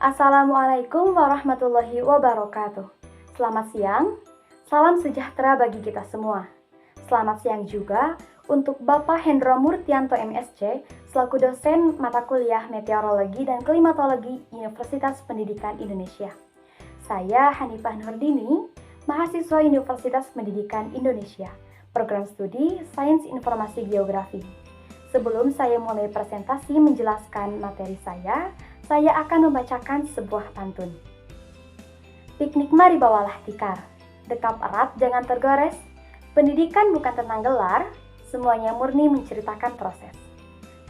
Assalamualaikum warahmatullahi wabarakatuh. Selamat siang, salam sejahtera bagi kita semua. Selamat siang juga untuk Bapak Hendro Murtianto MSc, selaku dosen mata kuliah Meteorologi dan Klimatologi Universitas Pendidikan Indonesia. Saya Hanifah Nurdini, mahasiswa Universitas Pendidikan Indonesia, program studi Sains Informasi Geografi. Sebelum saya mulai presentasi menjelaskan materi saya akan membacakan sebuah pantun. Piknik mari bawalah tikar, dekap erat jangan tergores. Pendidikan bukan tentang gelar, semuanya murni menceritakan proses.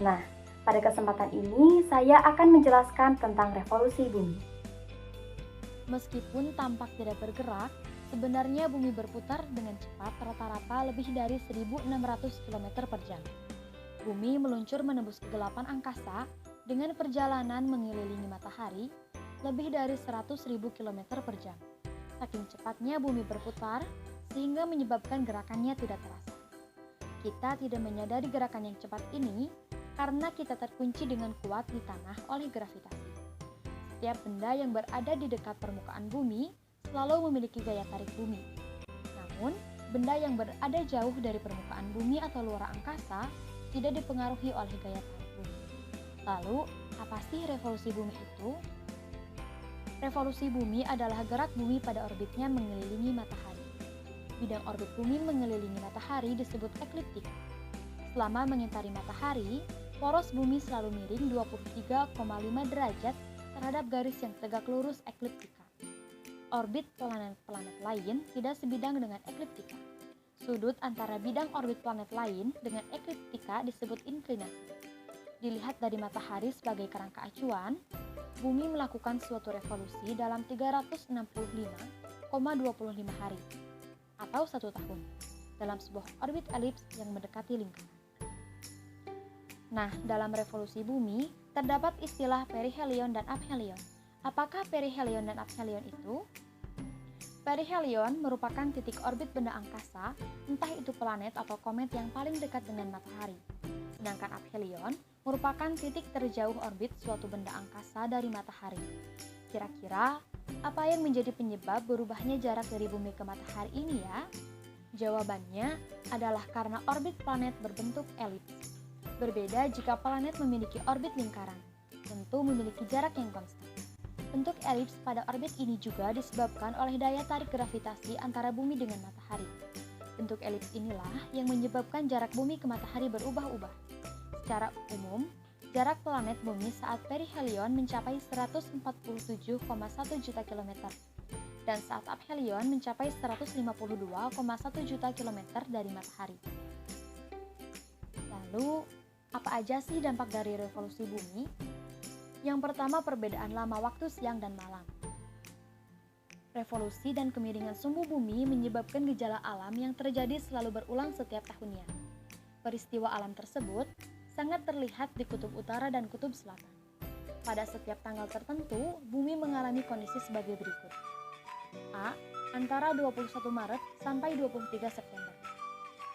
Nah, pada kesempatan ini saya akan menjelaskan tentang revolusi bumi. Meskipun tampak tidak bergerak, sebenarnya bumi berputar dengan cepat rata-rata lebih dari 1.600 km per jam. Bumi meluncur menembus kegelapan angkasa dengan perjalanan mengelilingi matahari lebih dari 100.000 km per jam. Saking cepatnya bumi berputar, sehingga menyebabkan gerakannya tidak terasa. Kita tidak menyadari gerakan yang cepat ini karena kita terkunci dengan kuat di tanah oleh gravitasi. Setiap benda yang berada di dekat permukaan bumi selalu memiliki gaya tarik bumi. Namun, benda yang berada jauh dari permukaan bumi atau luar angkasa tidak dipengaruhi oleh gaya tarik bumi. Lalu, apa sih revolusi bumi itu? Revolusi bumi adalah gerak bumi pada orbitnya mengelilingi matahari. Bidang orbit bumi mengelilingi matahari disebut ekliptika. Selama mengitari matahari, poros bumi selalu miring 23,5 derajat terhadap garis yang tegak lurus ekliptika. Orbit planet-planet lain tidak sebidang dengan ekliptika. Sudut antara bidang orbit planet lain dengan ekliptika disebut inklinasi. Dilihat dari matahari sebagai kerangka acuan, bumi melakukan suatu revolusi dalam 365,25 hari atau 1 tahun dalam sebuah orbit elips yang mendekati lingkaran. Nah, dalam revolusi bumi terdapat istilah perihelion dan aphelion. Apakah perihelion dan aphelion itu? Perihelion merupakan titik orbit benda angkasa, entah itu planet atau komet yang paling dekat dengan matahari. Sedangkan aphelion merupakan titik terjauh orbit suatu benda angkasa dari matahari. Kira-kira, apa yang menjadi penyebab berubahnya jarak dari bumi ke matahari ini ya? Jawabannya adalah karena orbit planet berbentuk elips. Berbeda jika planet memiliki orbit lingkaran, tentu memiliki jarak yang konstan. Bentuk elips pada orbit ini juga disebabkan oleh daya tarik gravitasi antara bumi dengan matahari. Bentuk elips inilah yang menyebabkan jarak bumi ke matahari berubah-ubah. Secara umum, jarak planet bumi saat perihelion mencapai 147,1 juta kilometer dan saat aphelion mencapai 152,1 juta kilometer dari matahari. Lalu, apa aja sih dampak dari revolusi bumi? Yang pertama, perbedaan lama waktu siang dan malam. Revolusi dan kemiringan sumbu bumi menyebabkan gejala alam yang terjadi selalu berulang setiap tahunnya. Peristiwa alam tersebut sangat terlihat di kutub utara dan kutub selatan. Pada setiap tanggal tertentu, bumi mengalami kondisi sebagai berikut. A. Antara 21 Maret sampai 23 September.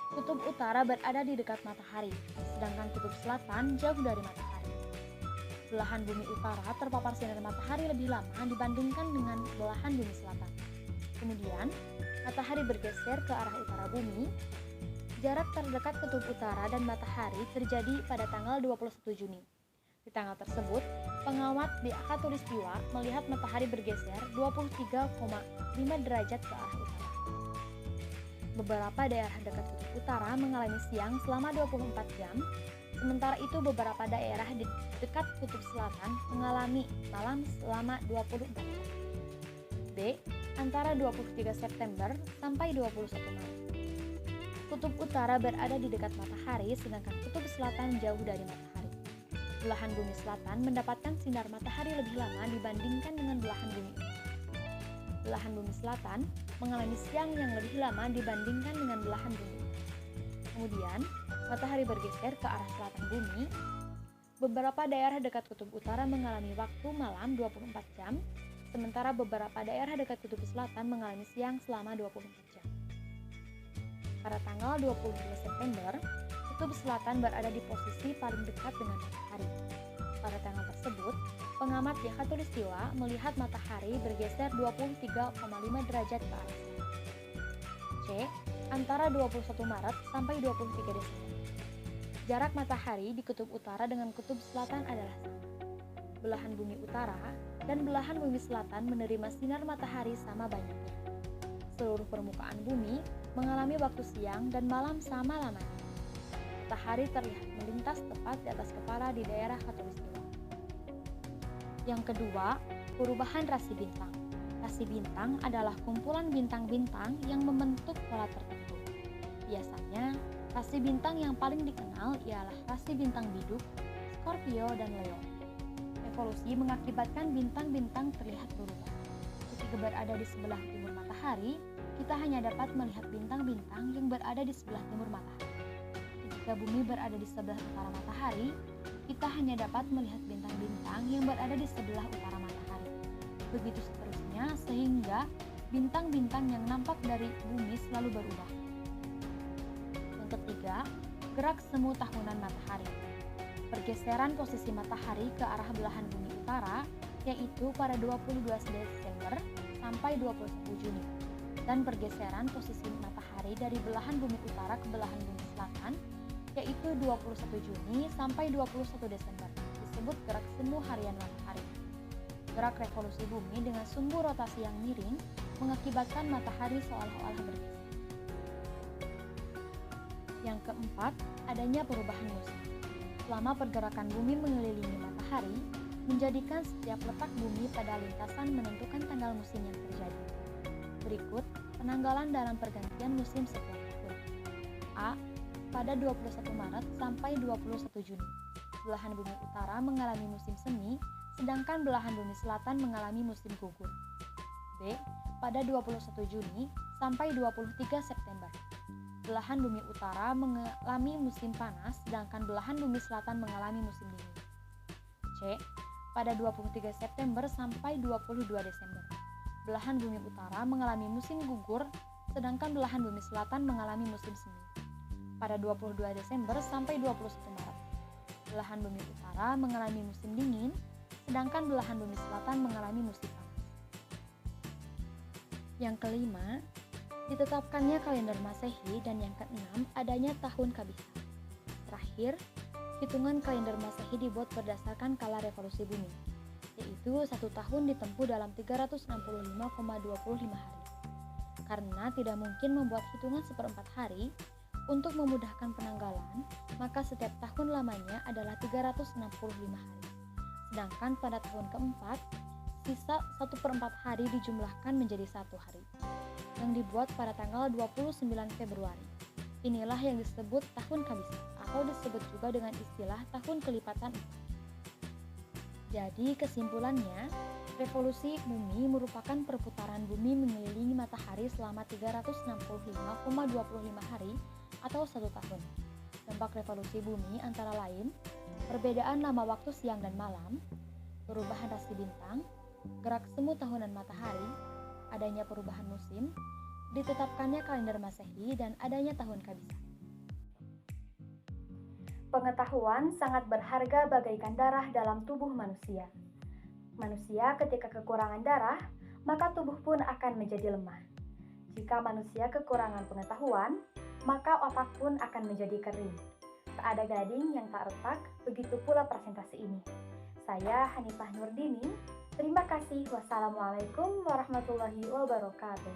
Kutub utara berada di dekat matahari, sedangkan kutub selatan jauh dari matahari. Belahan bumi utara terpapar sinar matahari lebih lama dibandingkan dengan belahan bumi selatan. Kemudian, matahari bergeser ke arah utara bumi. Jarak terdekat kutub utara dan matahari terjadi pada tanggal 21 Juni. Di tanggal tersebut, pengamat di Khatulistiwa melihat matahari bergeser 23,5 derajat ke arah utara. Beberapa daerah dekat kutub utara mengalami siang selama 24 jam, sementara itu beberapa daerah di dekat kutub selatan mengalami malam selama 24 jam. B. Antara 23 September sampai 21 Maret. Kutub utara berada di dekat matahari, sedangkan kutub selatan jauh dari matahari. Belahan bumi selatan mendapatkan sinar matahari lebih lama dibandingkan dengan belahan bumi utara. Belahan bumi selatan mengalami siang yang lebih lama dibandingkan dengan belahan bumi utara. Kemudian, matahari bergeser ke arah selatan bumi. Beberapa daerah dekat kutub utara mengalami waktu malam 24 jam, sementara beberapa daerah dekat kutub selatan mengalami siang selama 24 jam. Pada tanggal 22 September, kutub selatan berada di posisi paling dekat dengan matahari. Pada tanggal tersebut, pengamat di Khatulistiwa melihat matahari bergeser 23,5 derajat ke arah selatan. C. Antara 21 Maret sampai 23 Desember. Jarak matahari di kutub utara dengan kutub selatan adalah sama. Belahan bumi utara dan belahan bumi selatan menerima sinar matahari sama banyaknya. Seluruh permukaan bumi mengalami waktu siang dan malam sama lamanya. Matahari terlihat melintas tepat di atas kepala di daerah Khatulistiwa. Yang kedua, perubahan rasi bintang. Rasi bintang adalah kumpulan bintang-bintang yang membentuk pola tertentu. Biasanya, rasi bintang yang paling dikenal ialah rasi bintang biduk, Scorpio, dan Leo. Evolusi mengakibatkan bintang-bintang terlihat berubah. Ketika berada di sebelah timur matahari, kita hanya dapat melihat bintang-bintang yang berada di sebelah timur matahari. Ketika bumi berada di sebelah utara matahari, kita hanya dapat melihat bintang-bintang yang berada di sebelah utara matahari. Begitu seterusnya, sehingga bintang-bintang yang nampak dari bumi selalu berubah. Yang ketiga, gerak semu tahunan matahari. Pergeseran posisi matahari ke arah belahan bumi utara, yaitu pada 22 Desember sampai 21 Juni. Dan pergeseran posisi matahari dari belahan bumi utara ke belahan bumi selatan, yaitu 21 Juni sampai 21 Desember, disebut gerak semu harian matahari. Gerak revolusi bumi dengan sumbu rotasi yang miring mengakibatkan matahari seolah-olah bergeser. Yang keempat, adanya perubahan musim. Selama pergerakan bumi mengelilingi matahari, menjadikan setiap letak bumi pada lintasan menentukan tanggal musim yang terjadi. Berikut penanggalan dalam pergantian musim setiap tahun. A. Pada 21 Maret sampai 21 Juni, belahan bumi utara mengalami musim semi, sedangkan belahan bumi selatan mengalami musim gugur. B. Pada 21 Juni sampai 23 September, belahan bumi utara mengalami musim panas, sedangkan belahan bumi selatan mengalami musim dingin. C. Pada 23 September sampai 22 Desember, belahan bumi utara mengalami musim gugur, sedangkan belahan bumi selatan mengalami musim semi. Pada 22 Desember sampai 21 Maret, belahan bumi utara mengalami musim dingin, sedangkan belahan bumi selatan mengalami musim panas. Yang kelima, ditetapkannya kalender Masehi, dan yang keenam, adanya tahun Kabisat. Terakhir, hitungan kalender Masehi dibuat berdasarkan kala revolusi bumi, yaitu 1 tahun ditempuh dalam 365,25 hari. Karena tidak mungkin membuat hitungan seperempat hari, untuk memudahkan penanggalan, maka setiap tahun lamanya adalah 365 hari. Sedangkan pada tahun keempat, sisa 1/4 hari dijumlahkan menjadi 1 hari, yang dibuat pada tanggal 29 Februari. Inilah yang disebut tahun Kabisat, atau disebut juga dengan istilah tahun kelipatan 4. Jadi kesimpulannya, revolusi bumi merupakan perputaran bumi mengelilingi matahari selama 365,25 hari atau 1 tahun. Dampak revolusi bumi antara lain, perbedaan lama waktu siang dan malam, perubahan rasi bintang, gerak semu tahunan matahari, adanya perubahan musim, ditetapkannya kalender Masehi, dan adanya tahun Kabisat. Pengetahuan sangat berharga bagaikan darah dalam tubuh manusia. Manusia ketika kekurangan darah, maka tubuh pun akan menjadi lemah. Jika manusia kekurangan pengetahuan, maka otak pun akan menjadi kering. Tak ada gading yang tak retak, begitu pula presentasi ini. Saya Hanifah Nurdini, terima kasih. Wassalamualaikum warahmatullahi wabarakatuh.